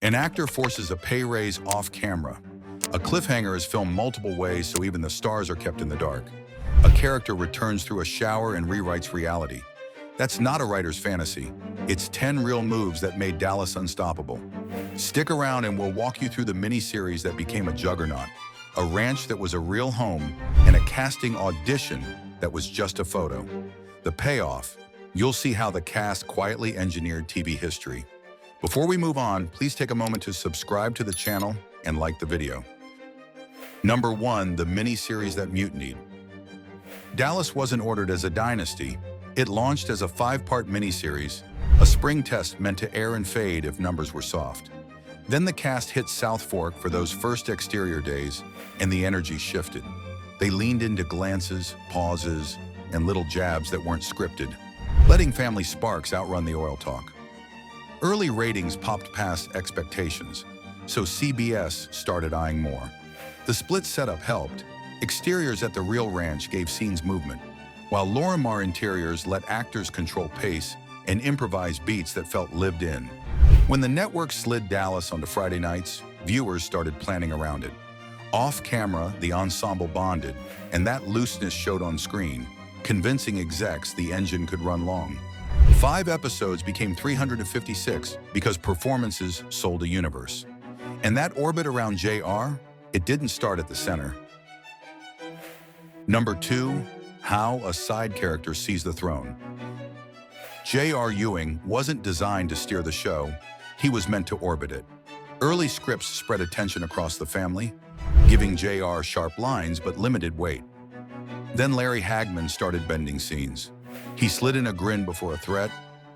An actor forces a pay raise off camera. A cliffhanger is filmed multiple ways so even the stars are kept in the dark. A character returns through a shower and rewrites reality. That's not a writer's fantasy. It's 10 real moves that made Dallas unstoppable. Stick around and we'll walk you through the miniseries that became a juggernaut, a ranch that was a real home, and a casting audition that was just a photo. The payoff, you'll see how the cast quietly engineered TV history. Before we move on, please take a moment to subscribe to the channel and like the video. Number 1, the miniseries that mutinied. Dallas wasn't ordered as a dynasty. It launched as a 5-part miniseries, a spring test meant to air and fade if numbers were soft. Then the cast hit South Fork for those first exterior days, and the energy shifted. They leaned into glances, pauses, and little jabs that weren't scripted, letting family sparks outrun the oil talk. Early ratings popped past expectations, so CBS started eyeing more. The split setup helped. Exteriors at the real ranch gave scenes movement, while Lorimar interiors let actors control pace and improvise beats that felt lived in. When the network slid Dallas onto Friday nights, viewers started planning around it. Off camera, the ensemble bonded, and that looseness showed on screen, convincing execs the engine could run long. 5 episodes became 356 because performances sold a universe. And that orbit around J.R., it didn't start at the center. Number 2, how a side character sees the throne. J.R. Ewing wasn't designed to steer the show, he was meant to orbit it. Early scripts spread attention across the family, giving J.R. sharp lines but limited weight. Then Larry Hagman started bending scenes. He slid in a grin before a threat,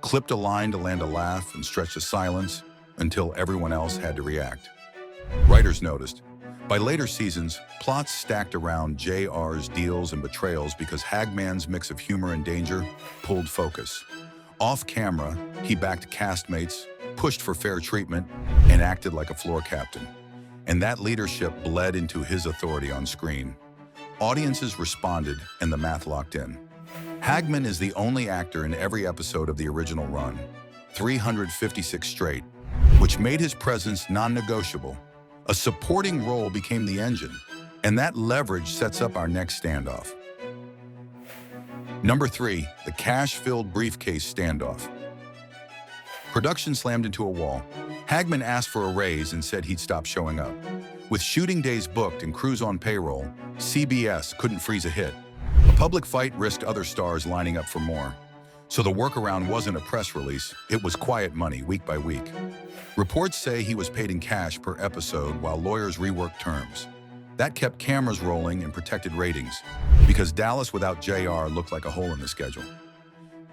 clipped a line to land a laugh, and stretched a silence until everyone else had to react. Writers noticed. By later seasons, plots stacked around J.R.'s deals and betrayals because Hagman's mix of humor and danger pulled focus. Off camera, he backed castmates, pushed for fair treatment, and acted like a floor captain. And that leadership bled into his authority on screen. Audiences responded, and the math locked in. Hagman is the only actor in every episode of the original run, 356 straight, which made his presence non-negotiable. A supporting role became the engine, and that leverage sets up our next standoff. Number 3, the cash-filled briefcase standoff. Production slammed into a wall. Hagman asked for a raise and said he'd stop showing up. With shooting days booked and crews on payroll, CBS couldn't freeze a hit. A public fight risked other stars lining up for more. So the workaround wasn't a press release, it was quiet money week by week. Reports say he was paid in cash per episode while lawyers reworked terms. That kept cameras rolling and protected ratings, because Dallas without JR looked like a hole in the schedule.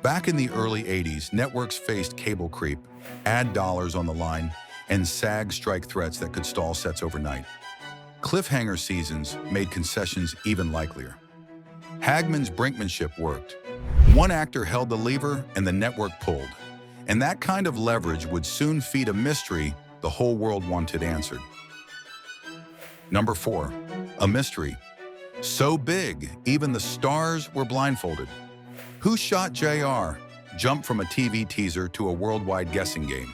Back in the early 80s, networks faced cable creep, ad dollars on the line, and SAG strike threats that could stall sets overnight. Cliffhanger seasons made concessions even likelier. Hagman's brinkmanship worked. One actor held the lever and the network pulled. And that kind of leverage would soon feed a mystery the whole world wanted answered. Number 4, a mystery. So big, even the stars were blindfolded. Who Shot J.R. jumped from a TV teaser to a worldwide guessing game.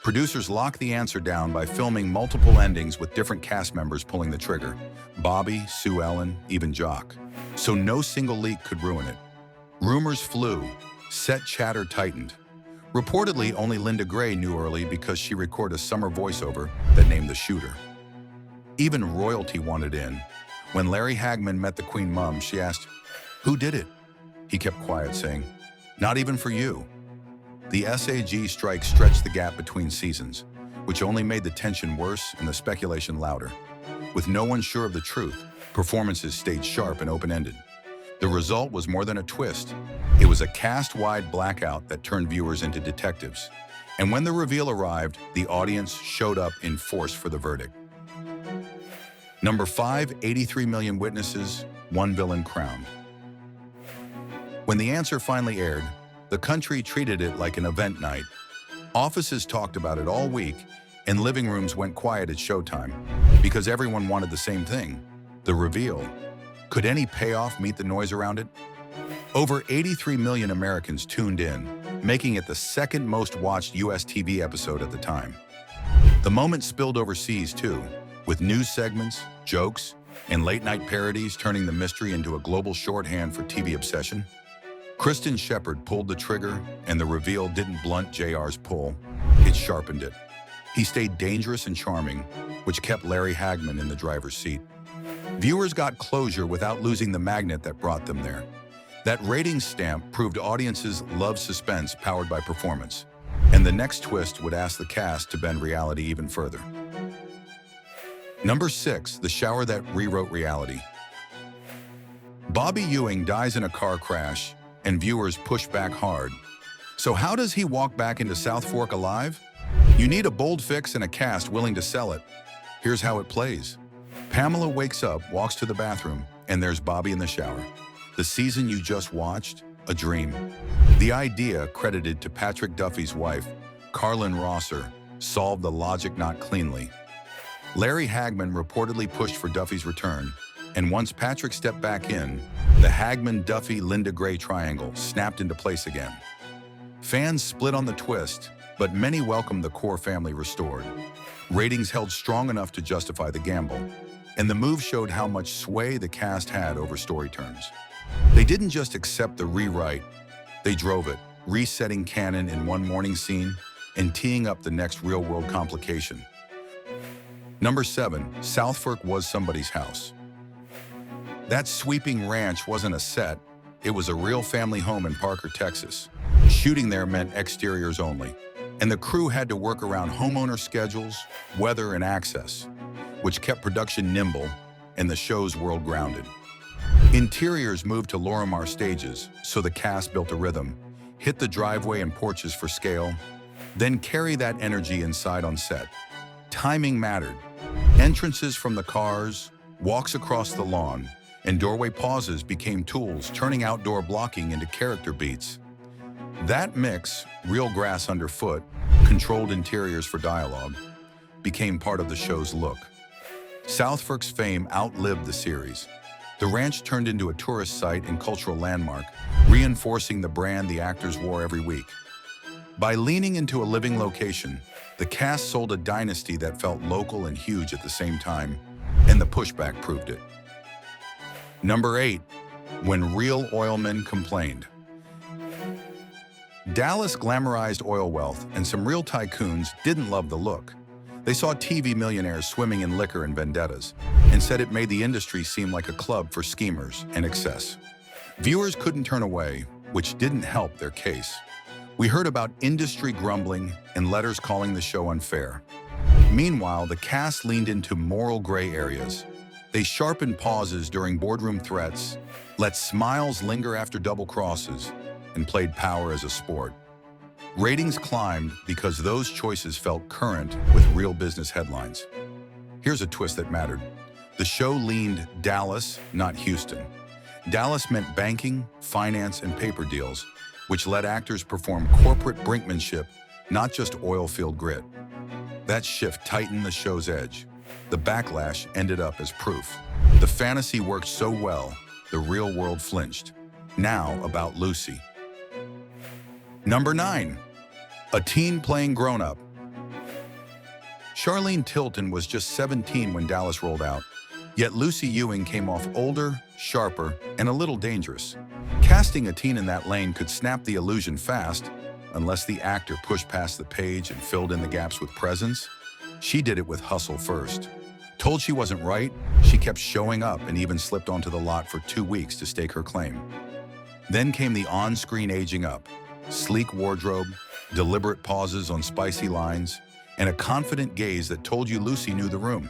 Producers locked the answer down by filming multiple endings with different cast members pulling the trigger. Bobby, Sue Ellen, even Jock. So no single leak could ruin it. Rumors flew. Set chatter tightened. Reportedly, only Linda Gray knew early because she recorded a summer voiceover that named the shooter. Even royalty wanted in. When Larry Hagman met the Queen Mum, she asked, "Who did it?" He kept quiet, saying, "Not even for you." The SAG strike stretched the gap between seasons, which only made the tension worse and the speculation louder. With no one sure of the truth, performances stayed sharp and open-ended. The result was more than a twist. It was a cast-wide blackout that turned viewers into detectives. And when the reveal arrived, the audience showed up in force for the verdict. Number 5, 83 million witnesses, one villain crowned. When the answer finally aired, the country treated it like an event night. Offices talked about it all week, and living rooms went quiet at showtime because everyone wanted the same thing, the reveal. Could any payoff meet the noise around it? Over 83 million Americans tuned in, making it the second most watched US TV episode at the time. The moment spilled overseas too, with news segments, jokes, and late-night parodies turning the mystery into a global shorthand for TV obsession. Kristen Shepard pulled the trigger, and the reveal didn't blunt JR's pull, it sharpened it. He stayed dangerous and charming, which kept Larry Hagman in the driver's seat. Viewers got closure without losing the magnet that brought them there. That ratings stamp proved audiences love suspense powered by performance, and the next twist would ask the cast to bend reality even further. Number 6, the shower that rewrote reality. Bobby Ewing dies in a car crash, and viewers push back hard. So how does he walk back into South Fork alive? You need a bold fix and a cast willing to sell it. Here's how it plays. Pamela wakes up, walks to the bathroom, and there's Bobby in the shower. The season you just watched, a dream. The idea, credited to Patrick Duffy's wife, Carlin Rosser, solved the logic not cleanly. Larry Hagman reportedly pushed for Duffy's return, and once Patrick stepped back in, the Hagman-Duffy-Linda Gray triangle snapped into place again. Fans split on the twist, but many welcomed the core family restored. Ratings held strong enough to justify the gamble, and the move showed how much sway the cast had over story turns. They didn't just accept the rewrite, they drove it, resetting canon in one morning scene and teeing up the next real-world complication. Number 7, South Fork was somebody's house. That sweeping ranch wasn't a set, it was a real family home in Parker, Texas. Shooting there meant exteriors only, and the crew had to work around homeowner schedules, weather, and access, which kept production nimble and the show's world grounded. Interiors moved to Lorimar stages, so the cast built a rhythm, hit the driveway and porches for scale, then carry that energy inside on set. Timing mattered. Entrances from the cars, walks across the lawn, and doorway pauses became tools, turning outdoor blocking into character beats. That mix, real grass underfoot, controlled interiors for dialogue, became part of the show's look. South Fork's fame outlived the series. The ranch turned into a tourist site and cultural landmark, reinforcing the brand the actors wore every week. By leaning into a living location, the cast sold a dynasty that felt local and huge at the same time, and the pushback proved it. Number 8, when real oilmen complained. Dallas glamorized oil wealth, and some real tycoons didn't love the look. They saw TV millionaires swimming in liquor and vendettas, and said it made the industry seem like a club for schemers and excess. Viewers couldn't turn away, which didn't help their case. We heard about industry grumbling and letters calling the show unfair. Meanwhile, the cast leaned into moral gray areas. They sharpened pauses during boardroom threats, let smiles linger after double crosses, and played power as a sport. Ratings climbed because those choices felt current with real business headlines. Here's a twist that mattered. The show leaned Dallas, not Houston. Dallas meant banking, finance, and paper deals, which let actors perform corporate brinkmanship, not just oil-field grit. That shift tightened the show's edge. The backlash ended up as proof. The fantasy worked so well, the real world flinched. Now about Lucy. Number 9, a teen playing grown-up. Charlene Tilton was just 17 when Dallas rolled out, yet Lucy Ewing came off older, sharper, and a little dangerous. Casting a teen in that lane could snap the illusion fast, unless the actor pushed past the page and filled in the gaps with presence. She did it with hustle first. Told she wasn't right, she kept showing up and even slipped onto the lot for 2 weeks to stake her claim. Then came the on-screen aging up. Sleek wardrobe, deliberate pauses on spicy lines, and a confident gaze that told you Lucy knew the room.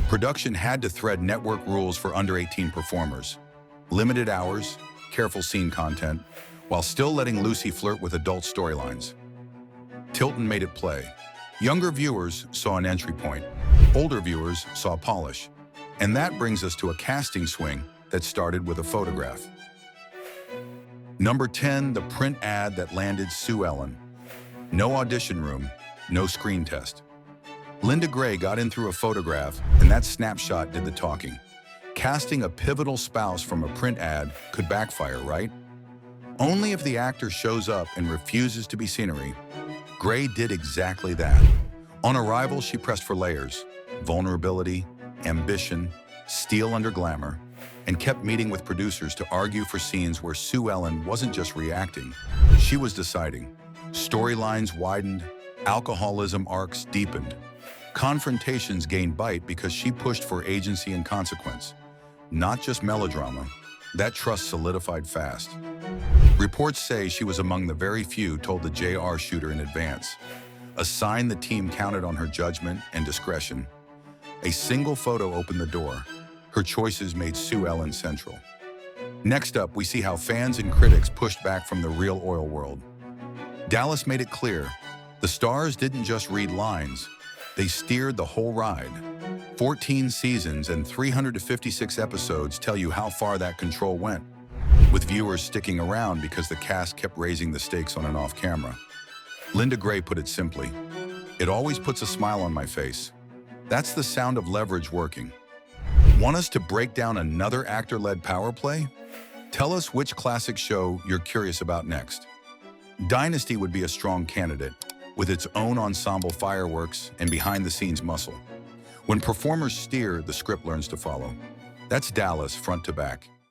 Production had to thread network rules for under 18 performers. Limited hours, careful scene content, while still letting Lucy flirt with adult storylines. Tilton made it play. Younger viewers saw an entry point. Older viewers saw polish. And that brings us to a casting swing that started with a photograph. Number 10, the print ad that landed Sue Ellen. No audition room, no screen test. Linda Gray got in through a photograph, and that snapshot did the talking. Casting a pivotal spouse from a print ad could backfire, right? Only if the actor shows up and refuses to be scenery. Gray did exactly that. On arrival, she pressed for layers, vulnerability, ambition, steel under glamour, and kept meeting with producers to argue for scenes where Sue Ellen wasn't just reacting, she was deciding. Storylines widened, alcoholism arcs deepened. Confrontations gained bite because she pushed for agency and consequence, not just melodrama. That trust solidified fast. Reports say she was among the very few told the J.R. shooter in advance, a sign the team counted on her judgment and discretion. A single photo opened the door. Her choices made Sue Ellen central. Next up, we see how fans and critics pushed back from the real oil world. Dallas made it clear, the stars didn't just read lines, they steered the whole ride. 14 seasons and 356 episodes tell you how far that control went, with viewers sticking around because the cast kept raising the stakes on and off camera. Linda Gray put it simply, "It always puts a smile on my face." That's the sound of leverage working. Want us to break down another actor-led power play? Tell us which classic show you're curious about next. Dynasty would be a strong candidate, with its own ensemble fireworks and behind-the-scenes muscle. When performers steer, the script learns to follow. That's Dallas front to back.